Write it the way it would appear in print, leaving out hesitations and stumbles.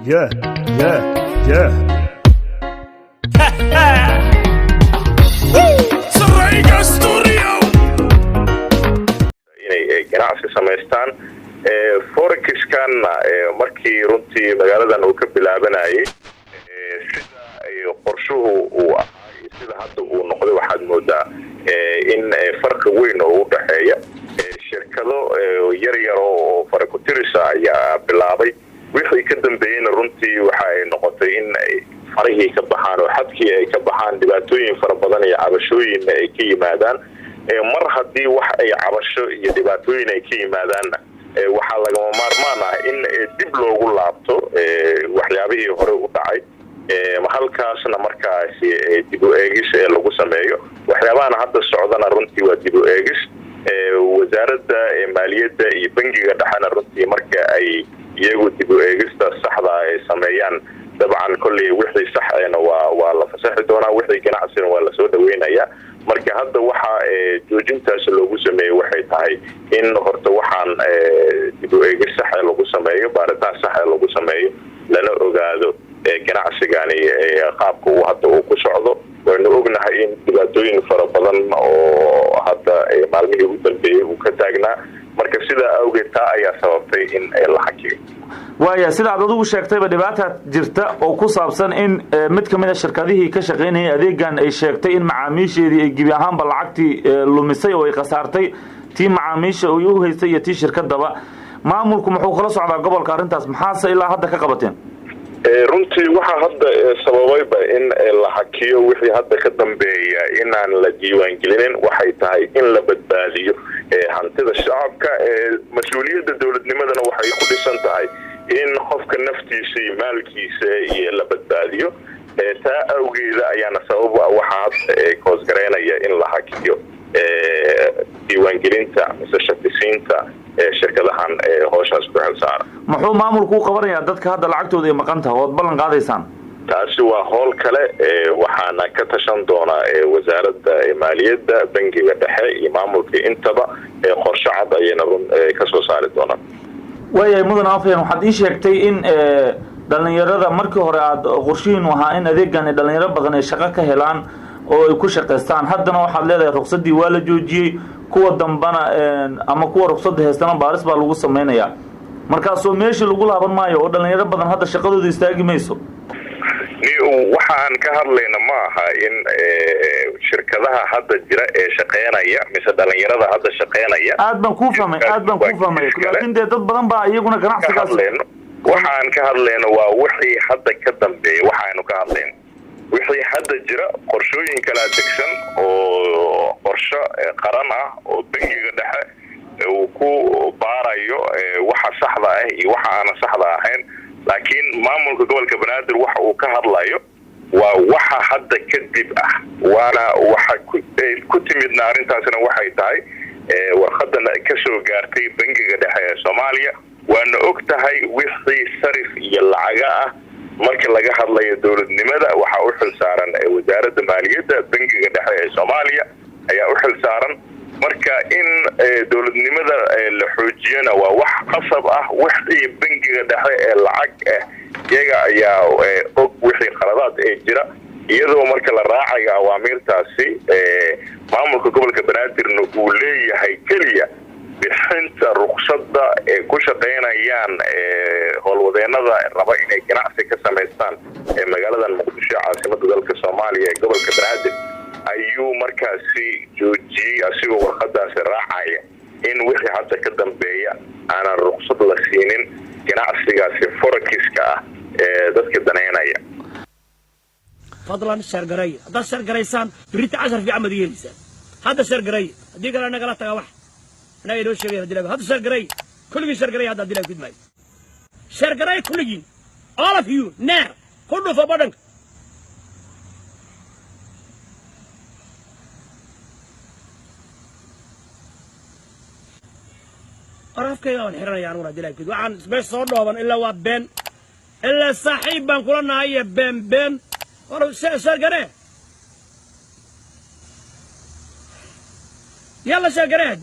Yeah, yeah, yeah. inay ganacsi samaystaan forex-kan markii runtii magaaladan uu ka bilaabanayay sida qorshuhu uu ahaa sida hadda uu noqday waxaad moodaa in farqi weyn oo u dhaxeeya shirkado yar yar oo farakutirisa ayaa bilaabay wixii ka dambeeyayna runtii waxa ay noqotay in farihii ka baxaan oo xadkii ay ka baxaan dhibaatooyin fara badan iyo cabashooyin ay ka yimaadaan mar haddii wax ay cabasho iyo dhibaatooyin ay ka yimaadaanna waxaa lagama maarmaan ah in dib loogu laabto waxyaabihii hore u dhacay halkaasna markaasi dib u eegis lagu sameeyo waxyaabahana hadda socdana runtii waa dib u eegis wasaaradda maaliyadda iyo bangiga dhexena runtii marka ay iyagu dib u eegista saxda ay sameeyaan dabcan kolley wixii sax ahna waa la fasaxi doonaa wixii ganacsiga waa la soo dhaweynayaa marka hadda waxa joojintaas loogu sameeyay waxay tahay in horta waxaan dib u eegis sax lagu sameeyo baaritaan sax lagu sameeyo lana ogaado ganacsigani qaabka uu hadda uu ku socdo waynu ognahay in dhibaatooyin fara badan oo hadda maalmihii ugu dambeeyay uu ka taagnaa marka sidaa awgeed taa ayaa sababtay in la xakiyo waaya sida aad adigu sheegtayba dhibaata jirta oo ku saabsan in mid ka mid a shirkadihii ka shaqaynayay adeegan ay sheegtay in macaamiisheedii ay gebi ahaanba lacagtii lumisay oo ay khasaartay tii macaamiisha ay u haystay iyo tii shirkadaba maamulku muxuu kala socdaa gobolka arrintaas maxaase ilaa hadda ka qabateen runtii waxaa hadda sababayba in la hakiyo wixii hadda ka dambeeya inaan la diiwaangelinin waxay tahay in la badbaadiyo hantida shacabka mas-uuliyadda dowladnimadana waxay ku dhisan tahay in qofka naftiisa iyo maalkiisa iyo la badbaadiyo taa awgeeda ayaana sabab waxaa hadda koosgareynaya in la hakiyo diiwaangelinta mise shatisiinta shirkadahan howshaas ku xilsaaran muxuu maamulku u qabanayaa dadka hadda lacagtooda ay maqan tahay ood ballan qaadaysaan taasi waa howl kale waxaana ka tashan doonaa wasaaradda maaliyadda bangiga dhexe iyo maamulka intaba qorshe cad ayayna ka soo saari doonaan waayahay mudan afhayeen waxaad ii sheegtay in dhallinyarada markii hore aad qorshihiinu ahaa in adeegan dhalinyaro badan ay shaqo ka helaan oo ay ku shaqaystaan haddana waxaad leedahay ruqsaddii waa la joojiyey kuwa dambana ama kuwa ruqsadda haystana baaris baa lagu samaynayaa markaasoo meeshii lagu laaban maayo oo dhalinyaro badan hadda shaqadooda istaagi mayso waxaan ka hadlayna ma aha in shirkadaha hadda jira ee shaqeynaya mise dhalinyarada hadda shaqeynaya aad baan kuu fahmay laakiin dee dad badan baa iyaguna ganacsigaas waxaan ka hadlayna waa wixii hadda ka dambeeya waxaanu ka hadlayna wixii hadda jira qorshooyin kala degsan oo qorsho qaran ah oo bangiga dhexe uu ku baarayo waxa saxda ah iyo waxa aan saxda ahayn laakiin maamulka gobolka banaadir waxa uu ka hadlayo waa waxa hadda kadib ah waana waxa ku timidna arrintaasna waxay tahay warqadan ka soo gaartay bangiga dhexe ee Soomaaliya waana og tahay wixii sarif iyo lacaga ah marka laga hadlayo dowladnimada waxa u xilsaaran wasaaradda maaliyadda bangiga dhexe ee Soomaaliya ayaa u xilsaaran marka in dowladnimada la xoojiyana waa wax qasab ah wixii bangiga dhexe ee lacag iyaga ayaa og wixii qaladaad ee jira iyadoo marka la raacayo awaamirtaasi maamulka gobolka banaadirna uu leeyahay kaliya bixinta ruqsadda ku shaqeynayaan howlwadeenada raba inay ganacsi ka samaystaan magaalada Muqdisho caasimadda dalka Soomaaliya ee gobolka banaadir ayuu markaasi joojiyay asigoo warqadaas raacaya in wixii hadda ka dambeeya aanan ruqsad la siinin ganacsigaasi forex-ka ah dadka daneynaya fadlan share garay hadda share garaysaan birita 10 fi amad yeelisaan hadda share garay hadii kale naga la taga wax أنا يدوش شيء هذا هذا شرقري كل شرقري هذا دلنا في دماغي شرقري كلين all of you نار كله في بدنك أعرف كيف أنا يعني ولا دلنا كده وعن بس صورنا وبن إلا وبن إلا صاحب بن كلنا هي بن ولا شرقري يلا شرقري